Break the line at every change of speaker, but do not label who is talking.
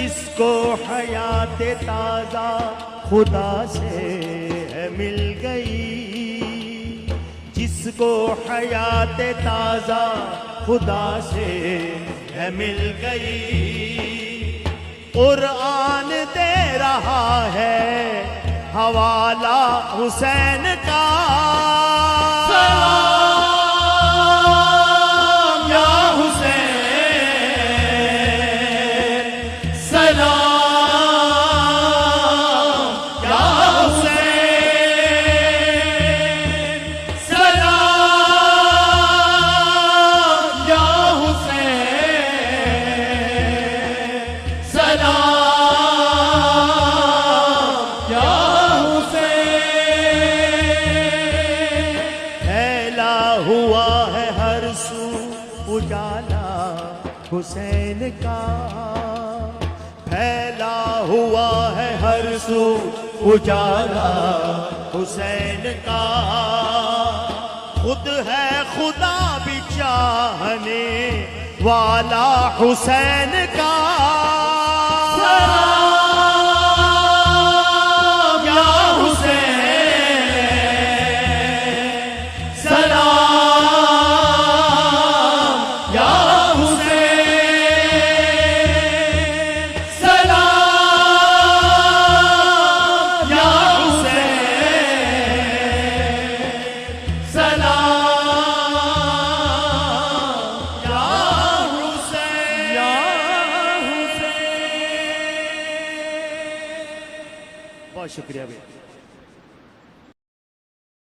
जिसको हयात ताज़ा खुदा से मिल गई, जिसको हयात ताज़ा खुदा से मिल गई। कुरान दे रहा है हवाला हुसैन का, सलाम या हुसैन, सलाम या हुसैन, सलाम या हुसैन, सलाम या हुआ है हर सू उजाला हुसैन का, फैला हुआ है हर सू उजाला हुसैन का। खुद है खुदा भी चाहने वाला हुसैन का, सलाम या बहुत शुक्रिया भैया।